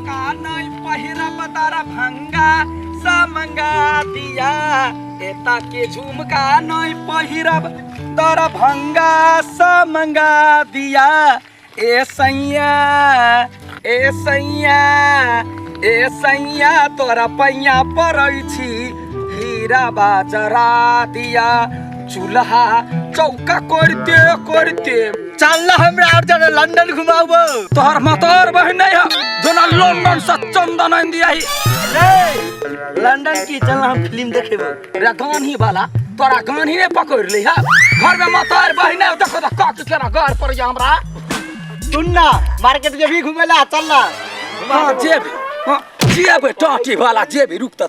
झुमका नहीं पहिरब दर भंगा समंगा दिया एता के झुमका नहीं पहिरब दर भंगा समंगा दिया ए सैया ए सैया ए सैया तोरा पैया पड़ै छी हीरा बाजरा दिया चूल्हा चौका करते करते चल हमरा और जरा लंदन घुमाबो तोहर मतोर बहन है जोना लंदन से चंदन आन दिया ही रे लंदन की चल हम फिल्म देखेबो रे गानी वाला तोरा गानी ने पकड़ ली है घर में मतोर बहन है देखो तो का केना घर पर जा हमरा सुन ना मार्केट जे भी घुमेला चल ना हां जेबे टाटी वाला जेबे रुकता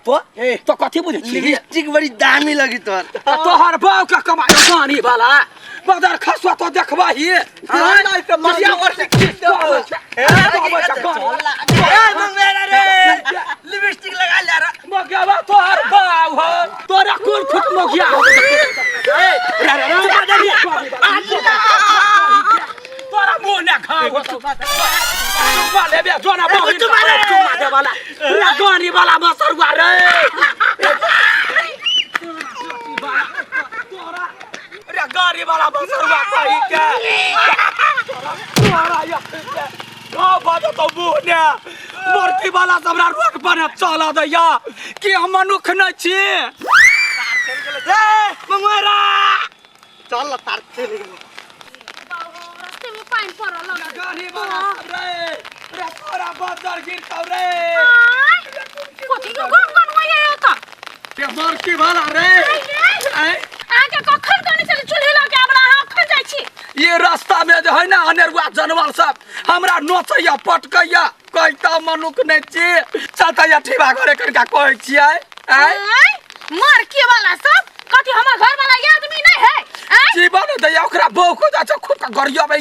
तो कथि बुझै छी लिपस्टिक बड़ी दामी लगी तोहर बाऊ का कमाई गानी वाला बदर खसवा तो देखबा ही नहीं तो मरिया और लिपस्टिक लगा ले रे मगवा तोहर बाऊ हो तोरा कोन खुद मगिया तोरा मुंह ना खाओ वाले बे जोना बाऊ तुम्हारे वाला रे गानी वाला मसरुआ रे रे गानी वाला मसरुआ कहि के तोरा या ओ बाजो तो मुंह ने मूर्ति वाला हमरा रोड पर चला दैया कि हम मनुख न छी ए मंगरा चल तार चले रास्ते में पानी पड़ल गानी वाला रे रे तोरा बाजार गिरतौ रे कोठी को गन होया त ये मूर्ति वाला रे आगे कखन गानी चले चूल्हे लगे हमरा खन जाय छी ये रास्ता में जो है ना अनेरुआ जानवर सब हमरा नोचैया पटकैया कहता मनुख नै छी चलता ठीबा करे करका कहै छियै मार के वाला सब कथि हमर घर वाला आदमी नहीं है जीवन दैया ओकरा बहु को जा खुद का गरियाबै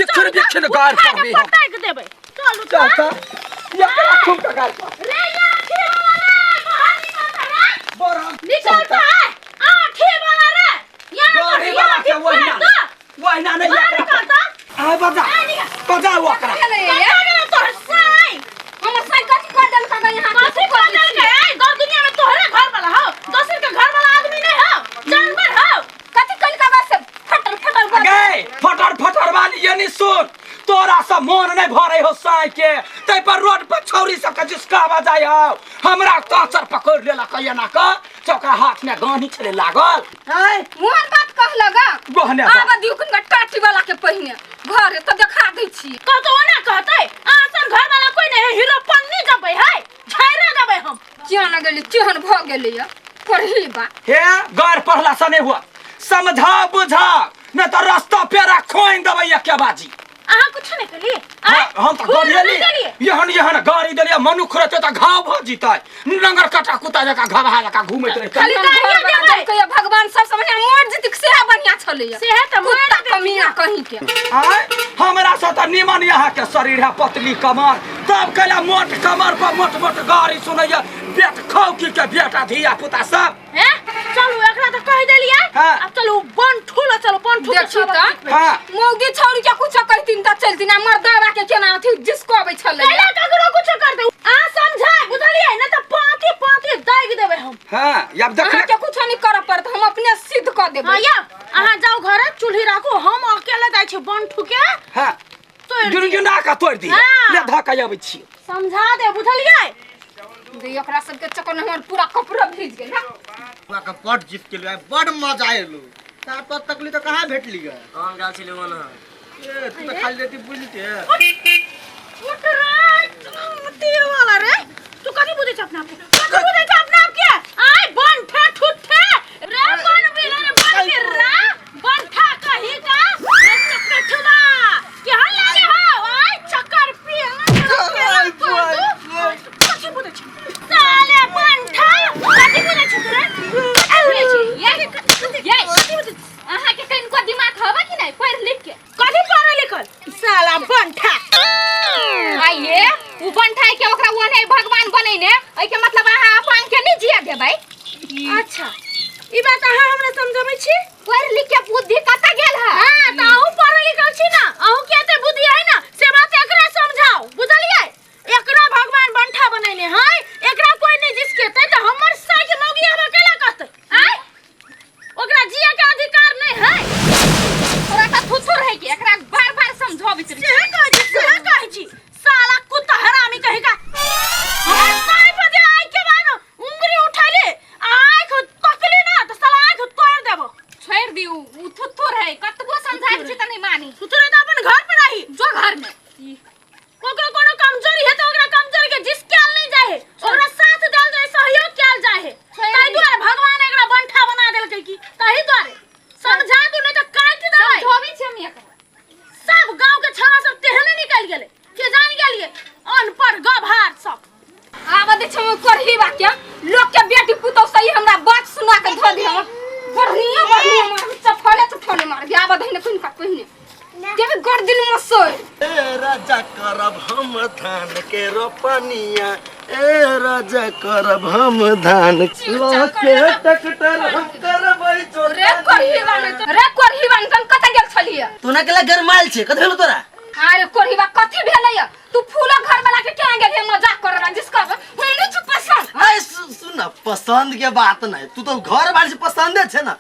बिखर बिखर गार पर भी पटाक देबै चलू त ये करा खुद का गार पर रे या आठी वाला रे कहानी मत रे बोरा निकलता है आठी वाला रे गाड़ी वाला के वहना नहीं करता आ बजा ओकरा तो साई हमर साई कथि कर देल का यहां कथि कर देल के दो दुनिया में तोहरे घर वाला हो दोसर के घर वाला आदमी नहीं हो जानवर हो कथि कल का बस फटर फटर कर गए फटर वाली ये नहीं सुन तोरा सब मन नहीं भरे हो साई के तै पर रोड पर छौरी सब का जिसका बजाय हो हमरा काचर पकड़ लेला कहिया ना का चौका हाथ में गानी छले लागल है मोहन बात कह लगा गहने आबा दिउकन का टाटी वाला के पहिने घर त देखा दै छी कहतो ओना कहतै आसन घर वाला कोई नहीं हीरो पन्नी जबै है झाइरा जबै हम क्या न गेली चहन भ गेली पढ़ी बा हे घर पढ़ला से नहीं हुआ समझा बुझा न तो रास्ता पेरा खोइन दबै के बाजी आहा कुछ नहीं कली हम तो गाड़ी यहन गाड़ी देलिए मनुख रहते त घाव भ जितै नंगर कटा कुत्ता जका घावा जका घुमैत रहे खाली गाड़िया देबै कहिया भगवान सब समझ मोर जितिक सेहा बढ़िया छले सेहा त मोर कमिया कहीं के आय हमरा से त निमन यहाँ के शरीर है पतली कमर तब कला मोट कमर पर मोट मोट गाड़ी सुनैया पेट खौकी के बेटा धिया पुता सब हैं चलू एकरा त कह देलिए अब चलू बन ठुला चलो बन ठुला देखी त हां मौगी छौरी के कुछ कहतिन त चलतिन मर्दावा के केना अथि जिसको आबै छले कैला ककरो कुछ कर दे आ समझाय बुझलिए न त पाती पाती दाग देबै हम हां अब देख के कुछ नहीं कर पड़त हम अपने सिद्ध कर देबै हां या अहाँ जाओ घर चूल्ही राखो हम अकेले जाय छी बन ठुके हां गुनगुना का तोड़ दी ले धका आबै छी समझा दे बुझलिए दे एकरा सब के चक्कर में हमर पूरा कपड़ा भीज गेल ना पूरा का पट जीत के लिए बड़ मजा आएलो तार पर तकली तो कहां भेटली ग कहां गाल छिले मन ए तू तो खाली देती बुझते उतरा वाला रे तू कथि बुझै छ अपना आप कथि बुझै छ अपना आप के आय बन ठा ठुठे रे बन बिना रे बन के रा बन ठा कहि का रे चक्कर छुला के हल लागे हो आय चक्कर पी कथि बुझै छ साले बन ठा कथि बुझै छ तू रे ये अहाँ के कहीं को दिमाग हवा कि नहीं पढ़ लिख के कथि पढ़ लिखल साला बन ठा आइए उ बनठाई के ओकरा ओने भगवान बनैने ए के मतलब अहाँ अपन के नहीं जिया देबै अच्छा ई बात अहाँ हमरा समझबै छी पढ़ लिख के बुद्धि कत गेल है हां त अहू पढ़ लिखल छी ना अहू के एते बुद्धि है ना से बात एकरा समझाओ बुझलिए एकरा भगवान कोढ़ी बा क्या लोग के बेटी पुतौ सही हमरा बात सुना के धो दे बढ़िया मार चफले मार गया बधै ने कोन का पहिने के भी गड़ दिन में सोई ए राजा करब हम धान के रोपनिया ए राजा करब हम धान के ट्रैक्टर हम करबै रे कोढ़ी बान तन कत गेल छलिए तू ना केला गरमाइल छे कत भेलो तोरा अरे कोढ़ी बा कथि भेलै तू फूलो घर वाला के क्या गेल मजाक कर रहा जिसका हमने चुप पसंद हाय सुन ना पसंद के बात नहीं तू तो घर वाले से पसंदे छे ना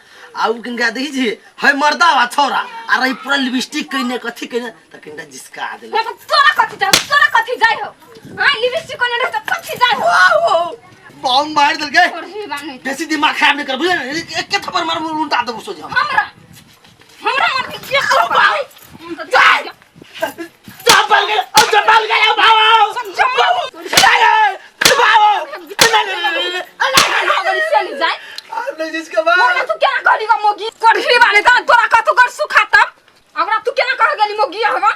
आउ किनका देखी छी है मर्दा वा छोरा आ रही पूरा लिपस्टिक कइने कथि कइने त किनका जिसका दे तोरा कथि जाय हो हां लिपस्टिक कोने रह त कथि जाय हो बॉम्ब मार दल के कोढ़ी बान बेसी दिमाग खराब नहीं कर बुझे एक के थप्पड़ मार उल्टा दे सोच हमरा मार के क्या कर चपल गए बाबू आपने जिसका बात मोला तू क्या करेगा मोगी कोढ़ी बाने का तोरा का तू कर सुखा तब अगर तू क्या कह गेली मोगी हवा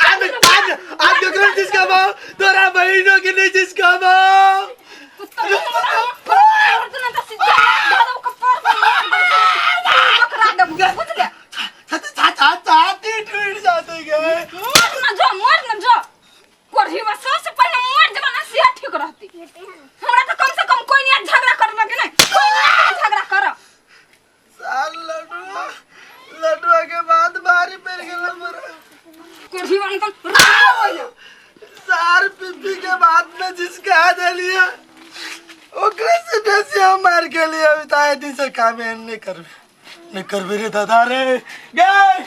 आज जो जिसका बात तोरा बहनों के लिए जिसका बात लडुआ के बाद बारी पेर गेल सार पिपी के बाद में जिसका दलिया ओकरे से बेसी हम मार के लिए अभी ताए दिन से काम नहीं करबे रे दादा रे गए